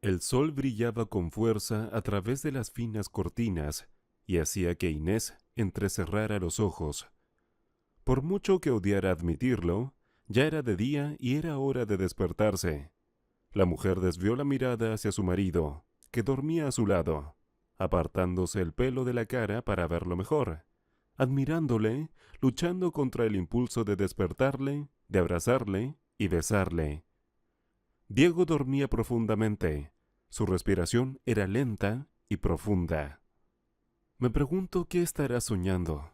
El sol brillaba con fuerza a través de las finas cortinas y hacía que Inés entrecerrara los ojos. Por mucho que odiara admitirlo, ya era de día y era hora de despertarse. La mujer desvió la mirada hacia su marido, que dormía a su lado, apartándose el pelo de la cara para verlo mejor, admirándole, luchando contra el impulso de despertarle, de abrazarle y besarle. Diego dormía profundamente. Su respiración era lenta y profunda. Me pregunto qué estará soñando.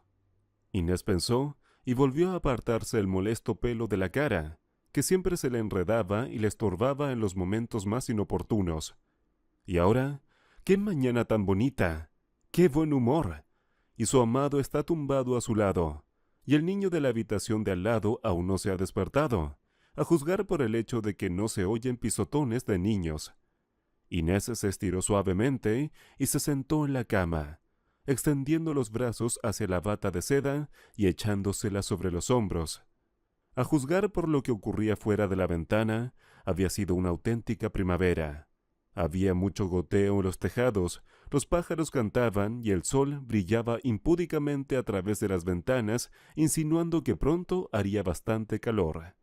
Inés pensó y volvió a apartarse el molesto pelo de la cara, que siempre se le enredaba y le estorbaba en los momentos más inoportunos. Y ahora, ¡qué mañana tan bonita! ¡Qué buen humor! Y su amado está tumbado a su lado, y el niño de la habitación de al lado aún no se ha despertado, a juzgar por el hecho de que no se oyen pisotones de niños. Inés se estiró suavemente y se sentó en la cama, extendiendo los brazos hacia la bata de seda y echándosela sobre los hombros. A juzgar por lo que ocurría fuera de la ventana, había sido una auténtica primavera. Había mucho goteo en los tejados, los pájaros cantaban y el sol brillaba impúdicamente a través de las ventanas, insinuando que pronto haría bastante calor.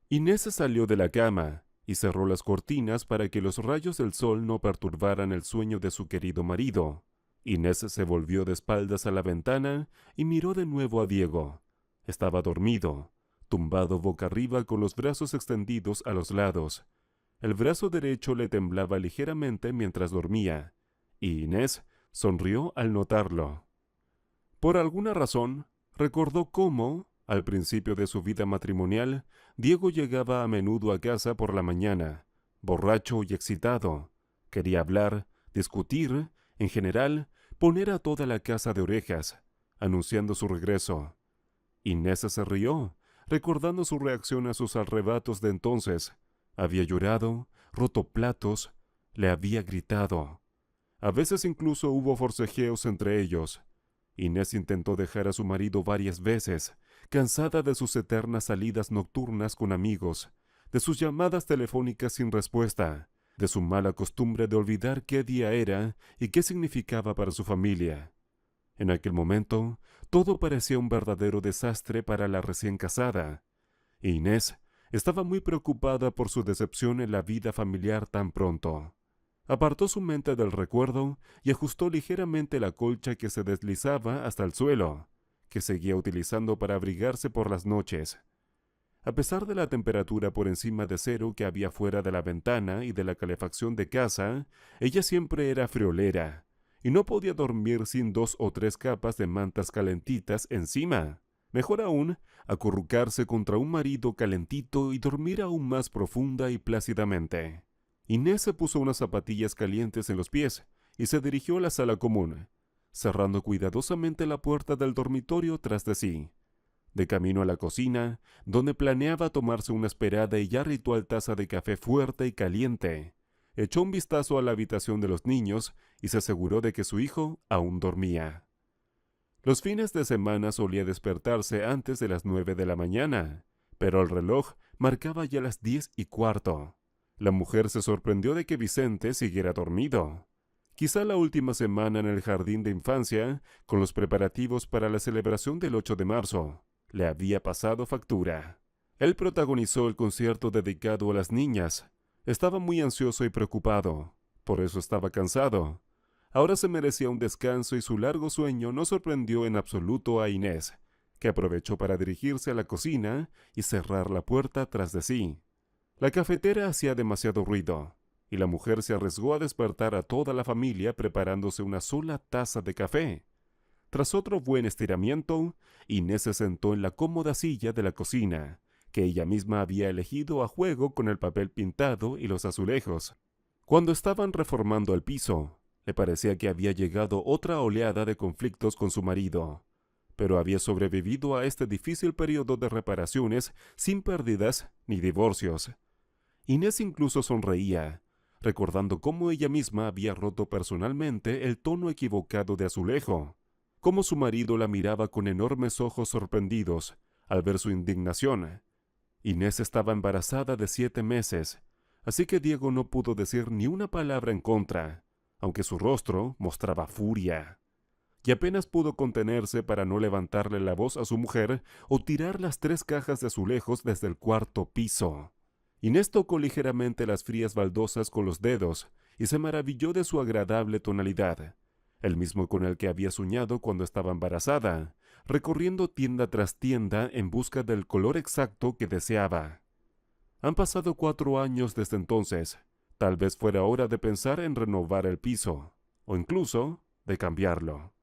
Inés se salió de la cama y cerró las cortinas para que los rayos del sol no perturbaran el sueño de su querido marido. Inés se volvió de espaldas a la ventana y miró de nuevo a Diego. Estaba dormido, tumbado boca arriba con los brazos extendidos a los lados. El brazo derecho le temblaba ligeramente mientras dormía, y Inés sonrió al notarlo. Por alguna razón, recordó cómo, al principio de su vida matrimonial, Diego llegaba a menudo a casa por la mañana, borracho y excitado. Quería hablar, discutir, en general, poner a toda la casa de orejas, anunciando su regreso. Inés se rió, recordando su reacción a sus arrebatos de entonces. Había llorado, roto platos, le había gritado. A veces incluso hubo forcejeos entre ellos. Inés intentó dejar a su marido varias veces, cansada de sus eternas salidas nocturnas con amigos, de sus llamadas telefónicas sin respuesta, de su mala costumbre de olvidar qué día era y qué significaba para su familia. En aquel momento, todo parecía un verdadero desastre para la recién casada. Inés estaba muy preocupada por su decepción en la vida familiar tan pronto. Apartó su mente del recuerdo y ajustó ligeramente la colcha que se deslizaba hasta el suelo, que seguía utilizando para abrigarse por las noches. A pesar de la temperatura por encima de cero que había fuera de la ventana y de la calefacción de casa, ella siempre era friolera, y no podía dormir sin 2 o 3 capas de mantas calentitas encima. Mejor aún, acurrucarse contra un marido calentito y dormir aún más profunda y plácidamente. Inés se puso unas zapatillas calientes en los pies y se dirigió a la sala común, cerrando cuidadosamente la puerta del dormitorio tras de sí. De camino a la cocina, donde planeaba tomarse una esperada y ya ritual taza de café fuerte y caliente, echó un vistazo a la habitación de los niños y se aseguró de que su hijo aún dormía. Los fines de semana solía despertarse antes de las 9 de la mañana, pero el reloj marcaba ya las 10:15. La mujer se sorprendió de que Vicente siguiera dormido. Quizá la última semana en el jardín de infancia, con los preparativos para la celebración del 8 de marzo, le había pasado factura. Él protagonizó el concierto dedicado a las niñas. Estaba muy ansioso y preocupado, por eso estaba cansado. Ahora se merecía un descanso y su largo sueño no sorprendió en absoluto a Inés, que aprovechó para dirigirse a la cocina y cerrar la puerta tras de sí. La cafetera hacía demasiado ruido, y la mujer se arriesgó a despertar a toda la familia preparándose una sola taza de café. Tras otro buen estiramiento, Inés se sentó en la cómoda silla de la cocina, que ella misma había elegido a juego con el papel pintado y los azulejos. Cuando estaban reformando el piso, le parecía que había llegado otra oleada de conflictos con su marido, pero había sobrevivido a este difícil periodo de reparaciones sin pérdidas ni divorcios. Inés incluso sonreía, recordando cómo ella misma había roto personalmente el tono equivocado de azulejo, cómo su marido la miraba con enormes ojos sorprendidos al ver su indignación. Inés estaba embarazada de 7 meses, así que Diego no pudo decir ni una palabra en contra, aunque su rostro mostraba furia. Y apenas pudo contenerse para no levantarle la voz a su mujer o tirar las 3 cajas de azulejos desde el 4.º piso. Inés tocó ligeramente las frías baldosas con los dedos y se maravilló de su agradable tonalidad, el mismo con el que había soñado cuando estaba embarazada, recorriendo tienda tras tienda en busca del color exacto que deseaba. Han pasado 4 años desde entonces. Tal vez fuera hora de pensar en renovar el piso, o incluso de cambiarlo.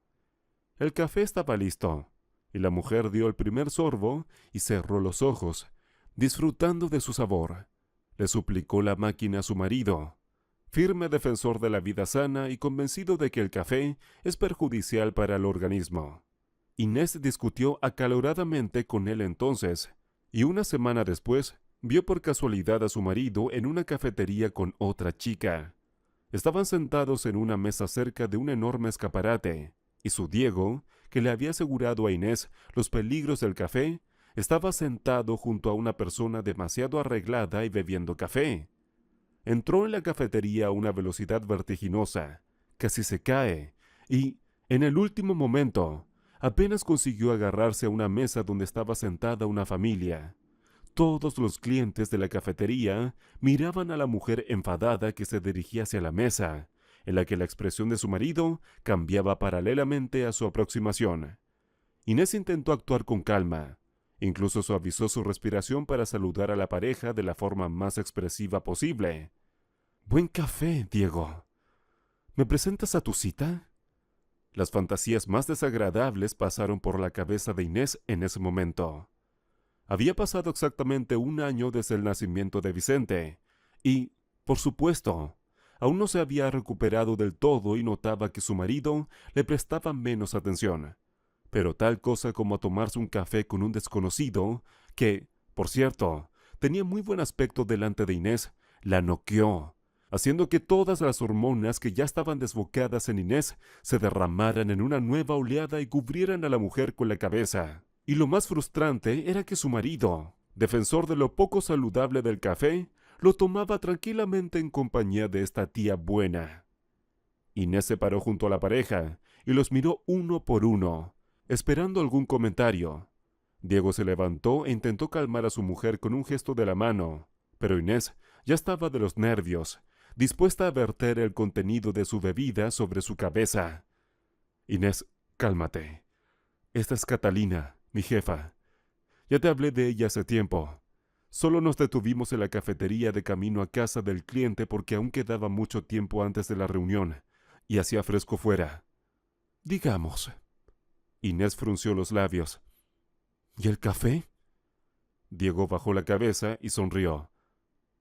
El café estaba listo, y la mujer dio el primer sorbo y cerró los ojos, disfrutando de su sabor. Le suplicó la máquina a su marido, firme defensor de la vida sana y convencido de que el café es perjudicial para el organismo. Inés discutió acaloradamente con él entonces, y una semana después vio por casualidad a su marido en una cafetería con otra chica. Estaban sentados en una mesa cerca de un enorme escaparate, y su Diego, que le había asegurado a Inés los peligros del café, estaba sentado junto a una persona demasiado arreglada y bebiendo café. Entró en la cafetería a una velocidad vertiginosa, casi se cae, y, en el último momento, apenas consiguió agarrarse a una mesa donde estaba sentada una familia. Todos los clientes de la cafetería miraban a la mujer enfadada que se dirigía hacia la mesa, en la que la expresión de su marido cambiaba paralelamente a su aproximación. Inés intentó actuar con calma, incluso suavizó su respiración para saludar a la pareja de la forma más expresiva posible. «Buen café, Diego. ¿Me presentas a tu cita?» Las fantasías más desagradables pasaron por la cabeza de Inés en ese momento. Había pasado exactamente 1 año desde el nacimiento de Vicente, y, por supuesto, aún no se había recuperado del todo y notaba que su marido le prestaba menos atención. Pero tal cosa como a tomarse un café con un desconocido, que, por cierto, tenía muy buen aspecto delante de Inés, la noqueó, haciendo que todas las hormonas que ya estaban desbocadas en Inés se derramaran en una nueva oleada y cubrieran a la mujer con la cabeza. Y lo más frustrante era que su marido, defensor de lo poco saludable del café, lo tomaba tranquilamente en compañía de esta tía buena. Inés se paró junto a la pareja y los miró uno por uno, esperando algún comentario. Diego se levantó e intentó calmar a su mujer con un gesto de la mano, pero Inés ya estaba de los nervios, dispuesta a verter el contenido de su bebida sobre su cabeza. «Inés, cálmate. Esta es Catalina, mi jefa. Ya te hablé de ella hace tiempo. Solo nos detuvimos en la cafetería de camino a casa del cliente porque aún quedaba mucho tiempo antes de la reunión, y hacía fresco fuera. Digamos». Inés frunció los labios. «¿Y el café?» Diego bajó la cabeza y sonrió.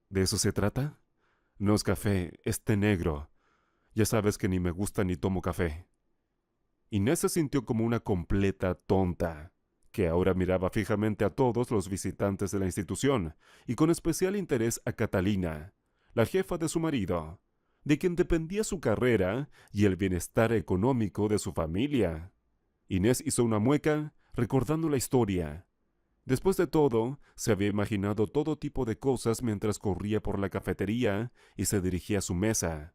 «¿De eso se trata? No es café, es té negro. Ya sabes que ni me gusta ni tomo café». Inés se sintió como una completa tonta, que ahora miraba fijamente a todos los visitantes de la institución, y con especial interés a Catalina, la jefa de su marido, de quien dependía su carrera y el bienestar económico de su familia. Inés hizo una mueca, recordando la historia. Después de todo, se había imaginado todo tipo de cosas mientras corría por la cafetería y se dirigía a su mesa.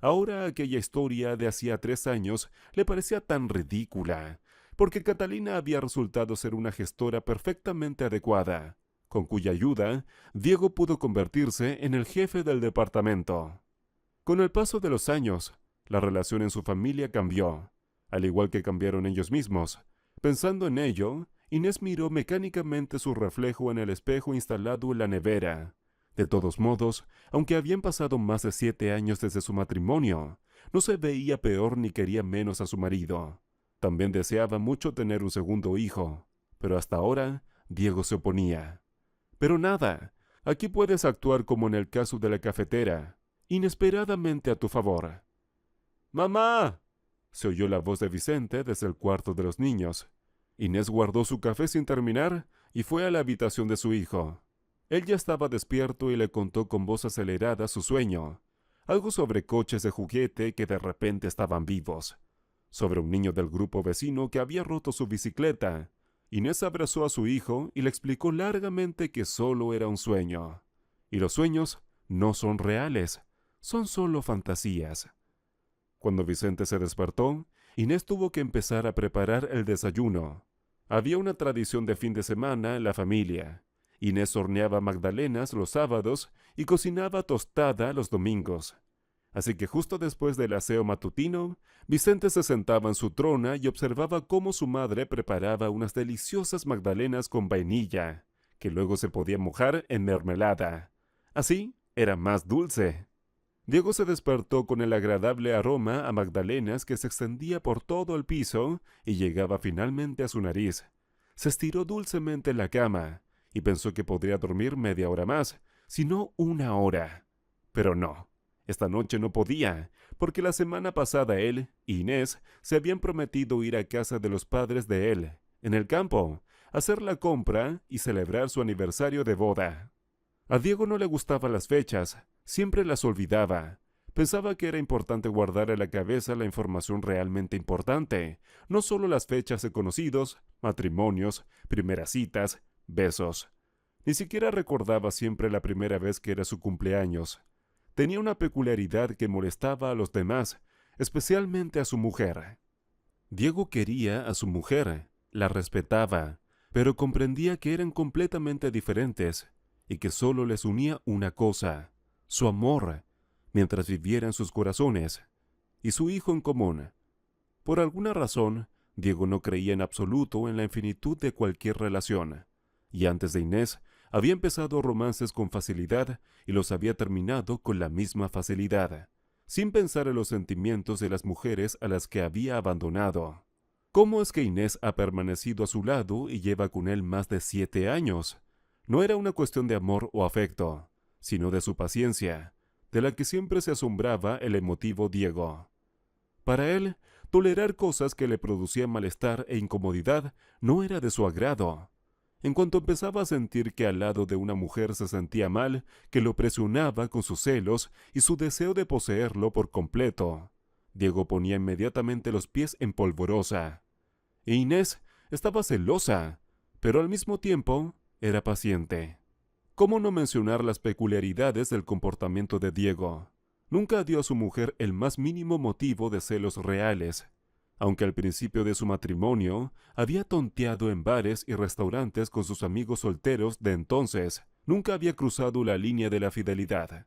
Ahora aquella historia de hacía 3 años le parecía tan ridícula, porque Catalina había resultado ser una gestora perfectamente adecuada, con cuya ayuda Diego pudo convertirse en el jefe del departamento. Con el paso de los años, la relación en su familia cambió, al igual que cambiaron ellos mismos. Pensando en ello, Inés miró mecánicamente su reflejo en el espejo instalado en la nevera. De todos modos, aunque habían pasado más de 7 años desde su matrimonio, no se veía peor ni quería menos a su marido. También deseaba mucho tener un segundo hijo, pero hasta ahora Diego se oponía. Pero nada, aquí puedes actuar como en el caso de la cafetera, inesperadamente a tu favor. «¡Mamá!», se oyó la voz de Vicente desde el cuarto de los niños. Inés guardó su café sin terminar y fue a la habitación de su hijo. Él ya estaba despierto y le contó con voz acelerada su sueño, algo sobre coches de juguete que de repente estaban vivos, sobre un niño del grupo vecino que había roto su bicicleta. Inés abrazó a su hijo y le explicó largamente que solo era un sueño, y los sueños no son reales, son solo fantasías. Cuando Vicente se despertó, Inés tuvo que empezar a preparar el desayuno. Había una tradición de fin de semana en la familia. Inés horneaba magdalenas los sábados y cocinaba tostada los domingos. Así que justo después del aseo matutino, Vicente se sentaba en su trona y observaba cómo su madre preparaba unas deliciosas magdalenas con vainilla, que luego se podía mojar en mermelada. Así era más dulce. Diego se despertó con el agradable aroma a magdalenas que se extendía por todo el piso y llegaba finalmente a su nariz. Se estiró dulcemente en la cama y pensó que podría dormir media hora más, si no 1 hora. Pero no, esta noche no podía, porque la semana pasada él y Inés se habían prometido ir a casa de los padres de él, en el campo, hacer la compra y celebrar su aniversario de boda. A Diego no le gustaban las fechas, siempre las olvidaba. Pensaba que era importante guardar en la cabeza la información realmente importante, no solo las fechas de conocidos, matrimonios, primeras citas, besos. Ni siquiera recordaba siempre la primera vez que era su cumpleaños. Tenía una peculiaridad que molestaba a los demás, especialmente a su mujer. Diego quería a su mujer, la respetaba, pero comprendía que eran completamente diferentes y que solo les unía una cosa, su amor, mientras vivieran sus corazones, y su hijo en común. Por alguna razón, Diego no creía en absoluto en la infinitud de cualquier relación, y antes de Inés había empezado romances con facilidad y los había terminado con la misma facilidad, sin pensar en los sentimientos de las mujeres a las que había abandonado. ¿Cómo es que Inés ha permanecido a su lado y lleva con él más de 7 años? No era una cuestión de amor o afecto, sino de su paciencia, de la que siempre se asombraba el emotivo Diego. Para él, tolerar cosas que le producían malestar e incomodidad no era de su agrado. En cuanto empezaba a sentir que al lado de una mujer se sentía mal, que lo presionaba con sus celos y su deseo de poseerlo por completo, Diego ponía inmediatamente los pies en polvorosa. E Inés estaba celosa, pero al mismo tiempo era paciente. ¿Cómo no mencionar las peculiaridades del comportamiento de Diego? Nunca dio a su mujer el más mínimo motivo de celos reales, aunque al principio de su matrimonio había tonteado en bares y restaurantes con sus amigos solteros de entonces, nunca había cruzado la línea de la fidelidad.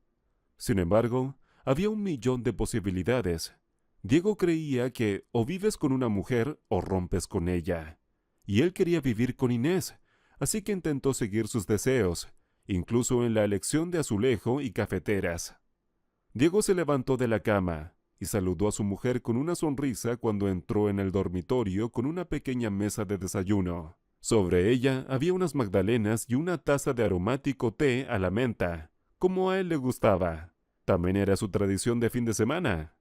Sin embargo, había 1 millón de posibilidades. Diego creía que o vives con una mujer o rompes con ella, y él quería vivir con Inés, así que intentó seguir sus deseos, incluso en la elección de azulejo y cafeteras. Diego se levantó de la cama y saludó a su mujer con una sonrisa cuando entró en el dormitorio con una pequeña mesa de desayuno. Sobre ella había unas magdalenas y una taza de aromático té a la menta, como a él le gustaba. También era su tradición de fin de semana.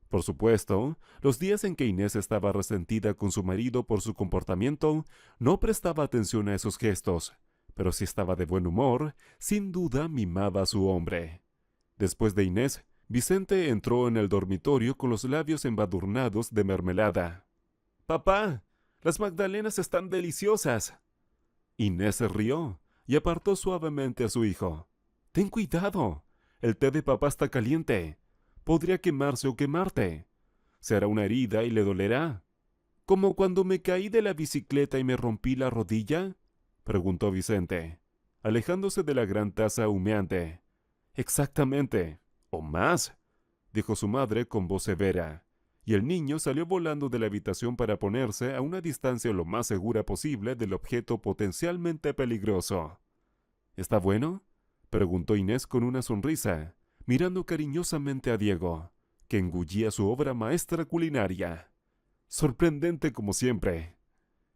Por supuesto, los días en que Inés estaba resentida con su marido por su comportamiento, no prestaba atención a esos gestos, pero si estaba de buen humor, sin duda mimaba a su hombre. Después de Inés, Vicente entró en el dormitorio con los labios embadurnados de mermelada. «¡Papá! ¡Las magdalenas están deliciosas!» Inés se rió y apartó suavemente a su hijo. «¡Ten cuidado! El té de papá está caliente. Podría quemarse o quemarte. Se hará una herida y le dolerá». «¿Como cuando me caí de la bicicleta y me rompí la rodilla?», preguntó Vicente, alejándose de la gran taza humeante. «Exactamente, o más», dijo su madre con voz severa, y el niño salió volando de la habitación para ponerse a una distancia lo más segura posible del objeto potencialmente peligroso. «¿Está bueno?», preguntó Inés con una sonrisa, mirando cariñosamente a Diego, que engullía su obra maestra culinaria. «Sorprendente como siempre».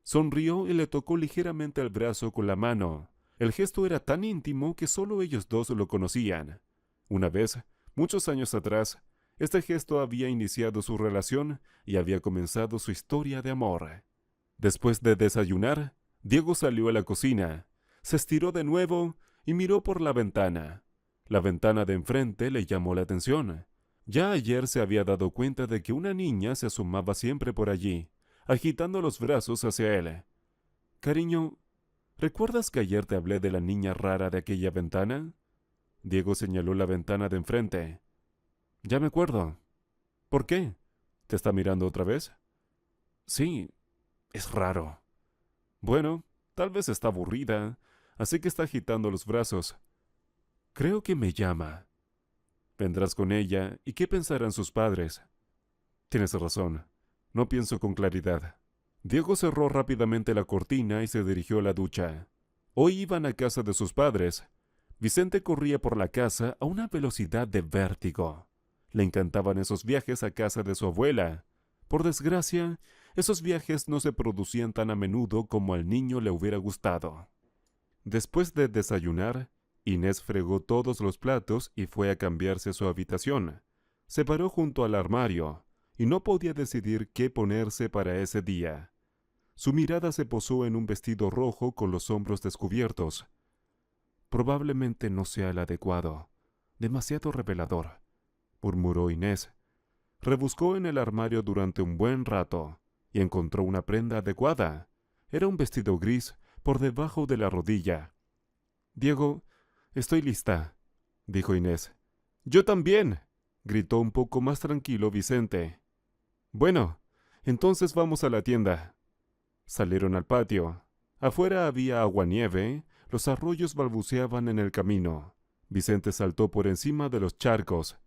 Sonrió y le tocó ligeramente el brazo con la mano. El gesto era tan íntimo que solo ellos dos lo conocían. Una vez, muchos años atrás, este gesto había iniciado su relación y había comenzado su historia de amor. Después de desayunar, Diego salió a la cocina, se estiró de nuevo y miró por la ventana. La ventana de enfrente le llamó la atención. Ya ayer se había dado cuenta de que una niña se asomaba siempre por allí, agitando los brazos hacia él. «Cariño, ¿recuerdas que ayer te hablé de la niña rara de aquella ventana?», Diego señaló la ventana de enfrente. Ya me acuerdo. ¿Por qué? ¿Te está mirando otra vez? Sí, es raro. Bueno, tal vez está aburrida, así que está agitando los brazos. Creo que me llama. Vendrás con ella, ¿y qué pensarán sus padres? Tienes razón. No pienso con claridad. Diego cerró rápidamente la cortina y se dirigió a la ducha. Hoy iban a casa de sus padres. Vicente corría por la casa a una velocidad de vértigo. Le encantaban esos viajes a casa de su abuela. Por desgracia, esos viajes no se producían tan a menudo como al niño le hubiera gustado. Después de desayunar, Inés fregó todos los platos y fue a cambiarse a su habitación. Se paró junto al armario y no podía decidir qué ponerse para ese día. Su mirada se posó en un vestido rojo con los hombros descubiertos. Probablemente no sea el adecuado. Demasiado revelador, murmuró Inés. Rebuscó en el armario durante un buen rato y encontró una prenda adecuada. Era un vestido gris por debajo de la rodilla. Diego, estoy lista, dijo Inés. Yo también, gritó un poco más tranquilo Vicente. Bueno, entonces vamos a la tienda. Salieron al patio. Afuera había aguanieve, los arroyos balbuceaban en el camino. Vicente saltó por encima de los charcos.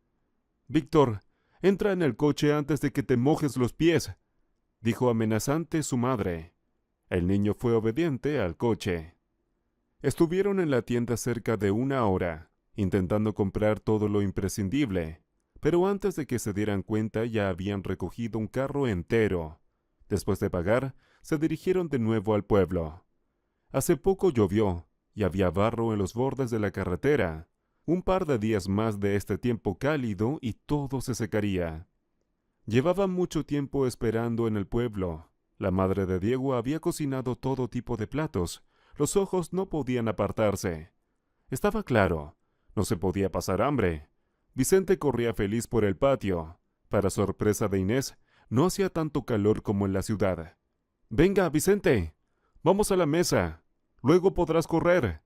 Víctor, entra en el coche antes de que te mojes los pies, dijo amenazante su madre. El niño fue obediente al coche. Estuvieron en la tienda cerca de 1 hora, intentando comprar todo lo imprescindible, pero antes de que se dieran cuenta ya habían recogido un carro entero. Después de pagar, se dirigieron de nuevo al pueblo. Hace poco llovió, y había barro en los bordes de la carretera. Un par de días más de este tiempo cálido y todo se secaría. Llevaban mucho tiempo esperando en el pueblo. La madre de Diego había cocinado todo tipo de platos. Los ojos no podían apartarse. Estaba claro, no se podía pasar hambre. Vicente corría feliz por el patio. Para sorpresa de Inés, no hacía tanto calor como en la ciudad. «Venga, Vicente, vamos a la mesa. Luego podrás correr».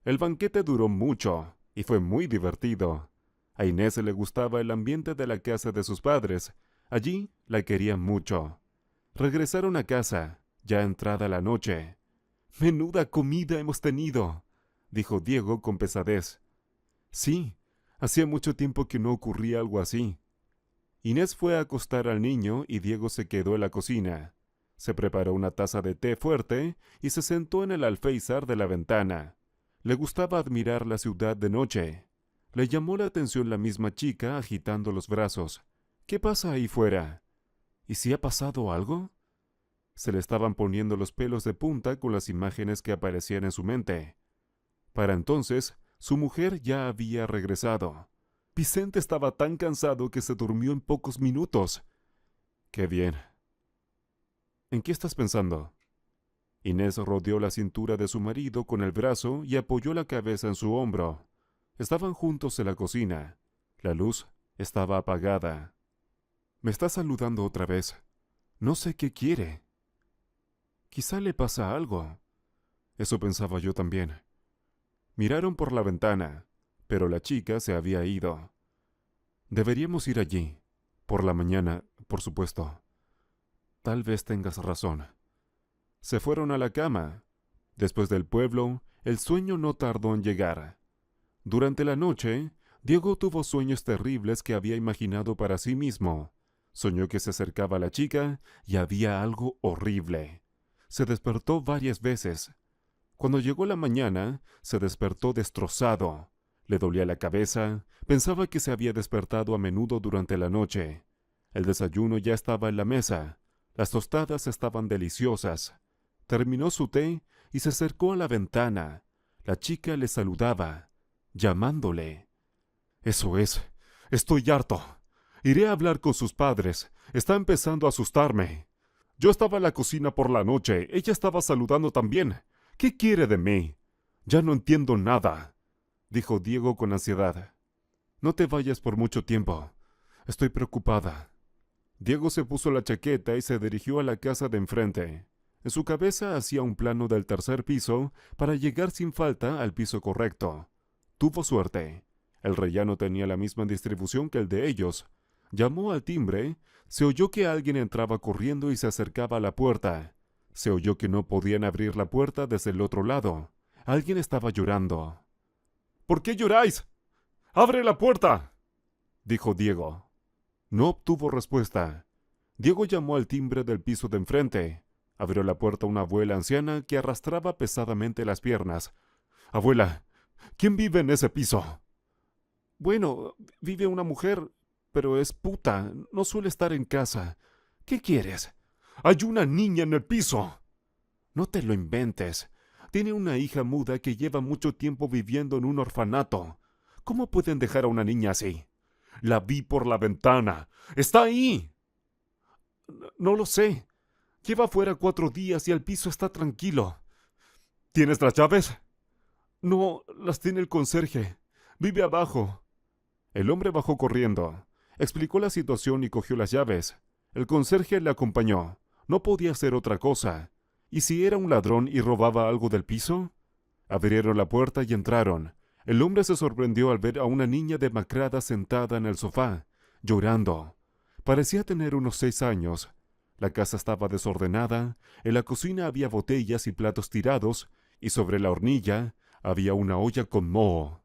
El banquete duró mucho y fue muy divertido. A Inés le gustaba el ambiente de la casa de sus padres. Allí la querían mucho. Regresaron a casa, ya entrada la noche. «Menuda comida hemos tenido», dijo Diego con pesadez. Sí, hacía mucho tiempo que no ocurría algo así. Inés fue a acostar al niño y Diego se quedó en la cocina. Se preparó una taza de té fuerte y se sentó en el alféizar de la ventana. Le gustaba admirar la ciudad de noche. Le llamó la atención la misma chica agitando los brazos. ¿Qué pasa ahí fuera? ¿Y si ha pasado algo? Se le estaban poniendo los pelos de punta con las imágenes que aparecían en su mente. Para entonces, su mujer ya había regresado. Vicente estaba tan cansado que se durmió en pocos minutos. ¡Qué bien! ¿En qué estás pensando? Inés rodeó la cintura de su marido con el brazo y apoyó la cabeza en su hombro. Estaban juntos en la cocina. La luz estaba apagada. Me está saludando otra vez. No sé qué quiere. Quizá le pasa algo. Eso pensaba yo también. Miraron por la ventana, pero la chica se había ido. Deberíamos ir allí. Por la mañana, por supuesto. Tal vez tengas razón. Se fueron a la cama. Después del pueblo, el sueño no tardó en llegar. Durante la noche, Diego tuvo sueños terribles que había imaginado para sí mismo. Soñó que se acercaba a la chica y había algo horrible. Se despertó varias veces. Cuando llegó la mañana, se despertó destrozado. Le dolía la cabeza, pensaba que se había despertado a menudo durante la noche. El desayuno ya estaba en la mesa. Las tostadas estaban deliciosas. Terminó su té y se acercó a la ventana. La chica le saludaba, llamándole. «Eso es. Estoy harto. Iré a hablar con sus padres. Está empezando a asustarme. Yo estaba en la cocina por la noche. Ella estaba saludando también. ¿Qué quiere de mí? Ya no entiendo nada», dijo Diego con ansiedad. «No te vayas por mucho tiempo. Estoy preocupada». Diego se puso la chaqueta y se dirigió a la casa de enfrente. En su cabeza hacía un plano del tercer piso para llegar sin falta al piso correcto. tuvo suerte. El rellano tenía la misma distribución que el de ellos. Llamó al timbre, se oyó que alguien entraba corriendo y se acercaba a la puerta. Se oyó que no podían abrir la puerta desde el otro lado. Alguien estaba llorando. «¿Por qué lloráis? ¡Abre la puerta!», dijo Diego. No obtuvo respuesta. Diego llamó al timbre del piso de enfrente. Abrió la puerta una abuela anciana que arrastraba pesadamente las piernas. «Abuela, ¿quién vive en ese piso?». «Bueno, vive una mujer, pero es puta, no suele estar en casa. ¿Qué quieres?». «Hay una niña en el piso». «No te lo inventes. Tiene una hija muda que lleva mucho tiempo viviendo en un orfanato. ¿Cómo pueden dejar a una niña así?». «La vi por la ventana. ¡Está ahí!». «No lo sé. Lleva fuera 4 días y el piso está tranquilo». «¿Tienes las llaves?». «No, las tiene el conserje. Vive abajo». El hombre bajó corriendo. Explicó la situación y cogió las llaves. El conserje le acompañó. No podía hacer otra cosa. ¿Y si era un ladrón y robaba algo del piso? Abrieron la puerta y entraron. El hombre se sorprendió al ver a una niña demacrada sentada en el sofá, llorando. Parecía tener unos 6 años. La casa estaba desordenada, en la cocina había botellas y platos tirados, y sobre la hornilla había una olla con moho.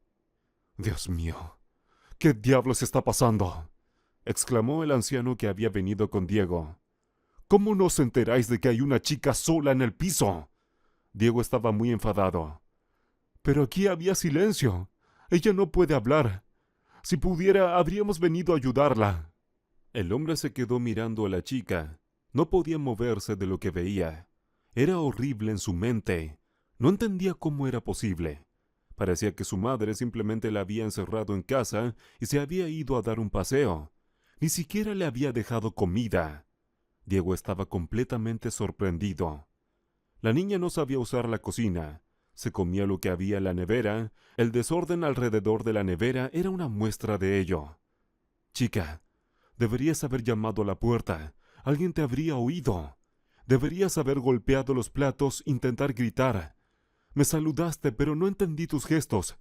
«Dios mío, ¿qué diablos está pasando?», exclamó el anciano que había venido con Diego. «¿Cómo no os enteráis de que hay una chica sola en el piso?». Diego estaba muy enfadado. «Pero aquí había silencio. Ella no puede hablar. Si pudiera, habríamos venido a ayudarla». El hombre se quedó mirando a la chica. No podía moverse de lo que veía. Era horrible en su mente. No entendía cómo era posible. Parecía que su madre simplemente la había encerrado en casa y se había ido a dar un paseo. Ni siquiera le había dejado comida. Diego estaba completamente sorprendido. La niña no sabía usar la cocina. Se comía lo que había en la nevera. El desorden alrededor de la nevera era una muestra de ello. «Chica, deberías haber llamado a la puerta. Alguien te habría oído. Deberías haber golpeado los platos, intentar gritar. Me saludaste, pero no entendí tus gestos.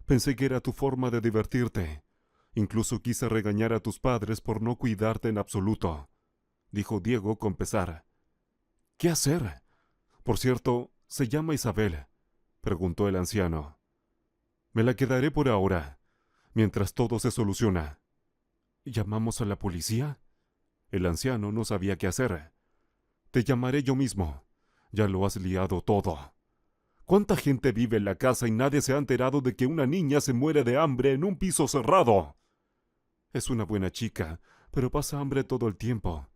Pensé que era tu forma de divertirte. Incluso quise regañar a tus padres por no cuidarte en absoluto», dijo Diego con pesar. «¿Qué hacer? Por cierto, ¿se llama Isabel?», preguntó el anciano. «Me la quedaré por ahora, mientras todo se soluciona». «¿Llamamos a la policía?». El anciano no sabía qué hacer. «Te llamaré yo mismo. Ya lo has liado todo. ¿Cuánta gente vive en la casa y nadie se ha enterado de que una niña se muere de hambre en un piso cerrado?». «Es una buena chica, pero pasa hambre todo el tiempo.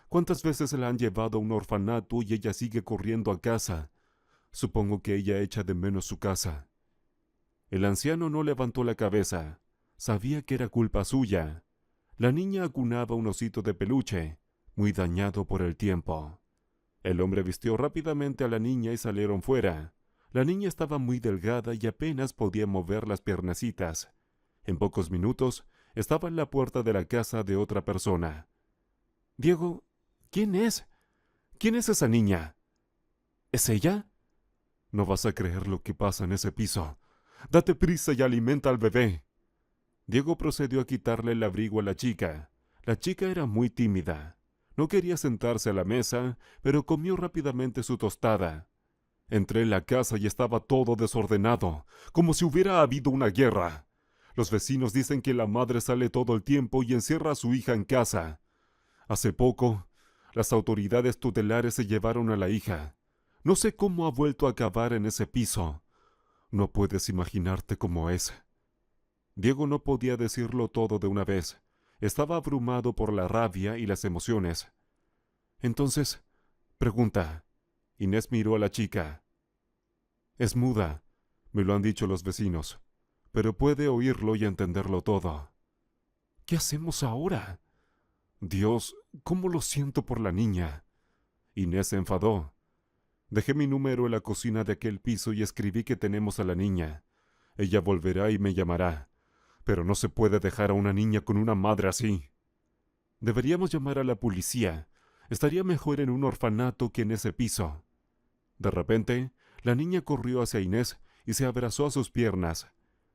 ¿Cuántas veces la han llevado a un orfanato y ella sigue corriendo a casa? Supongo que ella echa de menos su casa». El anciano no levantó la cabeza. Sabía que era culpa suya. La niña acunaba un osito de peluche, muy dañado por el tiempo. El hombre vistió rápidamente a la niña y salieron fuera. La niña estaba muy delgada y apenas podía mover las piernecitas. En pocos minutos estaba en la puerta de la casa de otra persona. «Diego, ¿quién es? ¿Quién es esa niña?». «¿Es ella?». «No vas a creer lo que pasa en ese piso. Date prisa y alimenta al bebé». Diego procedió a quitarle el abrigo a la chica. La chica era muy tímida. No quería sentarse a la mesa, pero comió rápidamente su tostada. Entré en la casa y estaba todo desordenado, como si hubiera habido una guerra. Los vecinos dicen que la madre sale todo el tiempo y encierra a su hija en casa. Hace poco, las autoridades tutelares se llevaron a la hija. No sé cómo ha vuelto a acabar en ese piso. No puedes imaginarte cómo es». Diego no podía decirlo todo de una vez. Estaba abrumado por la rabia y las emociones. «Entonces, pregunta». Inés miró a la chica. «Es muda, me lo han dicho los vecinos, pero puede oírlo y entenderlo todo». «¿Qué hacemos ahora?». «Dios, cómo lo siento por la niña». Inés se enfadó. «Dejé mi número en la cocina de aquel piso y escribí que tenemos a la niña. Ella volverá y me llamará. Pero no se puede dejar a una niña con una madre así». «Deberíamos llamar a la policía. Estaría mejor en un orfanato que en ese piso». De repente, la niña corrió hacia Inés y se abrazó a sus piernas.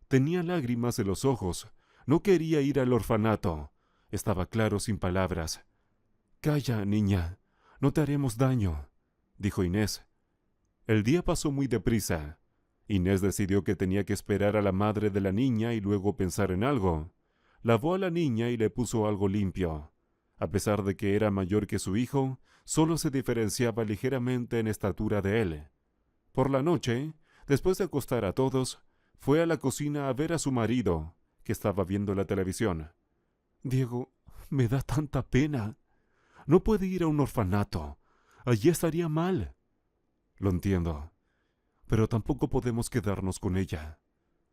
Tenía lágrimas en los ojos. No quería ir al orfanato. Estaba claro sin palabras. «Calla, niña. No te haremos daño», dijo Inés. El día pasó muy deprisa. Inés decidió que tenía que esperar a la madre de la niña y luego pensar en algo. Lavó a la niña y le puso algo limpio. A pesar de que era mayor que su hijo, solo se diferenciaba ligeramente en estatura de él. Por la noche, después de acostar a todos, fue a la cocina a ver a su marido, que estaba viendo la televisión. «Diego, me da tanta pena. No puede ir a un orfanato. Allí estaría mal». «Lo entiendo, pero tampoco podemos quedarnos con ella.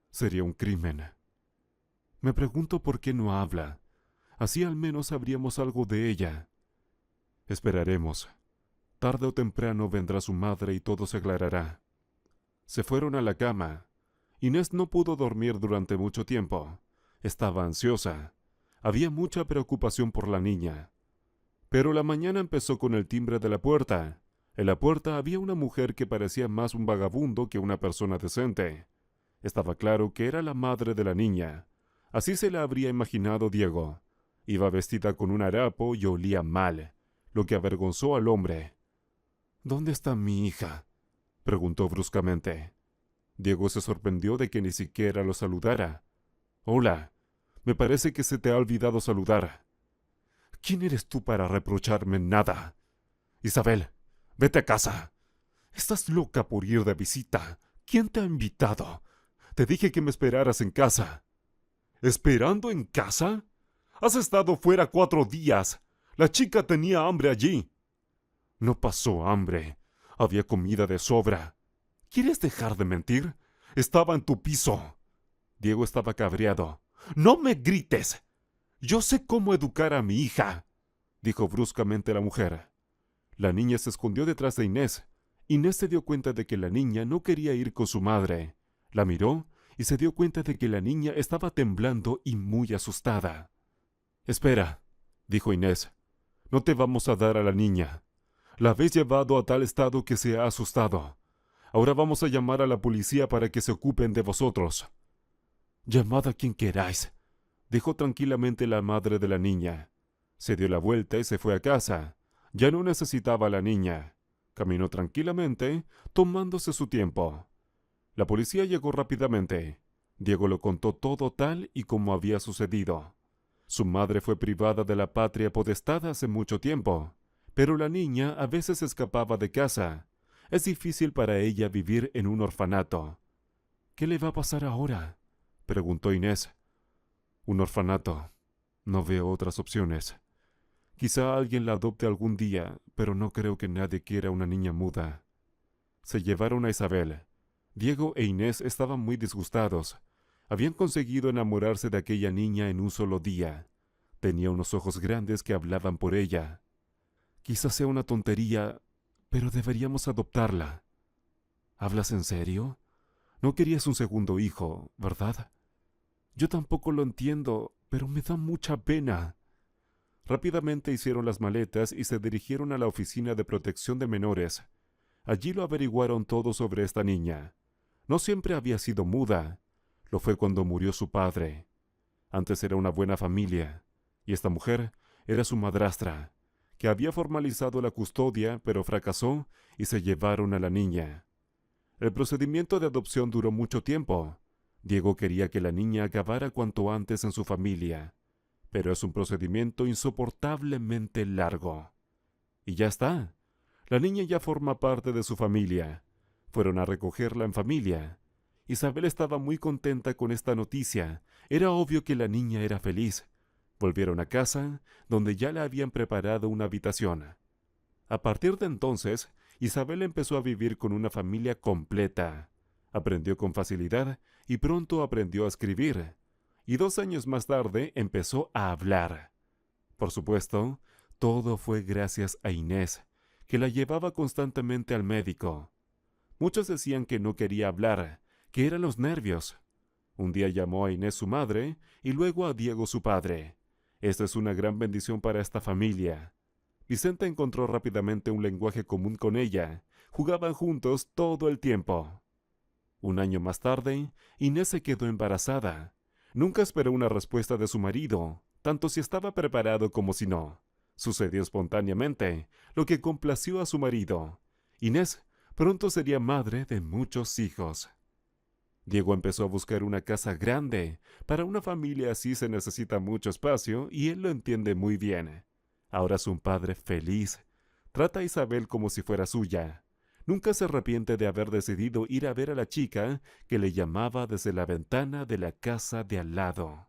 Sería un crimen. Me pregunto por qué no habla. Así al menos sabríamos algo de ella». «Esperaremos. Tarde o temprano vendrá su madre y todo se aclarará». Se fueron a la cama. Inés no pudo dormir durante mucho tiempo. Estaba ansiosa. Había mucha preocupación por la niña. Pero la mañana empezó con el timbre de la puerta. En la puerta había una mujer que parecía más un vagabundo que una persona decente. Estaba claro que era la madre de la niña. Así se la habría imaginado Diego. Iba vestida con un harapo y olía mal, lo que avergonzó al hombre. «¿Dónde está mi hija?», preguntó bruscamente. Diego se sorprendió de que ni siquiera lo saludara. «Hola, me parece que se te ha olvidado saludar». «¿Quién eres tú para reprocharme nada? Isabel, vete a casa. Estás loca por ir de visita. ¿Quién te ha invitado? Te dije que me esperaras en casa». «¿Esperando en casa? Has estado fuera 4 días. La chica tenía hambre allí». «No pasó hambre. Había comida de sobra. ¿Quieres dejar de mentir? Estaba en tu piso». Diego estaba cabreado. «No me grites. Yo sé cómo educar a mi hija», dijo bruscamente la mujer. La niña se escondió detrás de Inés. Inés se dio cuenta de que la niña no quería ir con su madre. La miró y se dio cuenta de que la niña estaba temblando y muy asustada. «Espera», dijo Inés. «No te vamos a dar a la niña. La habéis llevado a tal estado que se ha asustado. Ahora vamos a llamar a la policía para que se ocupen de vosotros». «Llamad a quien queráis», dijo tranquilamente la madre de la niña. Se dio la vuelta y se fue a casa. Ya no necesitaba a la niña. Caminó tranquilamente, tomándose su tiempo. La policía llegó rápidamente. Diego lo contó todo tal y como había sucedido. Su madre fue privada de la patria potestad hace mucho tiempo, pero la niña a veces escapaba de casa. Es difícil para ella vivir en un orfanato. «¿Qué le va a pasar ahora?», preguntó Inés. «Un orfanato. No veo otras opciones. Quizá alguien la adopte algún día, pero no creo que nadie quiera una niña muda». Se llevaron a Isabel. Diego e Inés estaban muy disgustados. Habían conseguido enamorarse de aquella niña en un solo día. Tenía unos ojos grandes que hablaban por ella. «Quizás sea una tontería, pero deberíamos adoptarla». «¿Hablas en serio? No querías un segundo hijo, ¿verdad?». «Yo tampoco lo entiendo, pero me da mucha pena». Rápidamente hicieron las maletas y se dirigieron a la Oficina de Protección de Menores. Allí lo averiguaron todo sobre esta niña. No siempre había sido muda. Lo fue cuando murió su padre. Antes era una buena familia, y esta mujer era su madrastra, que había formalizado la custodia, pero fracasó y se llevaron a la niña. El procedimiento de adopción duró mucho tiempo. Diego quería que la niña acabara cuanto antes en su familia, pero es un procedimiento insoportablemente largo. Y ya está. La niña ya forma parte de su familia. Fueron a recogerla en familia. Isabel estaba muy contenta con esta noticia. Era obvio que la niña era feliz. Volvieron a casa, donde ya le habían preparado una habitación. A partir de entonces, Isabel empezó a vivir con una familia completa. Aprendió con facilidad y pronto aprendió a escribir. Y 2 años más tarde empezó a hablar. Por supuesto, todo fue gracias a Inés, que la llevaba constantemente al médico. Muchos decían que no quería hablar, que eran los nervios. Un día llamó a Inés su madre y luego a Diego su padre. Esta es una gran bendición para esta familia. Vicenta encontró rápidamente un lenguaje común con ella. Jugaban juntos todo el tiempo. Un año más tarde, Inés se quedó embarazada. Nunca esperó una respuesta de su marido, tanto si estaba preparado como si no. Sucedió espontáneamente, lo que complació a su marido. Inés pronto sería madre de muchos hijos. Diego empezó a buscar una casa grande. Para una familia así se necesita mucho espacio y él lo entiende muy bien. Ahora es un padre feliz. Trata a Isabel como si fuera suya. Nunca se arrepiente de haber decidido ir a ver a la chica que le llamaba desde la ventana de la casa de al lado.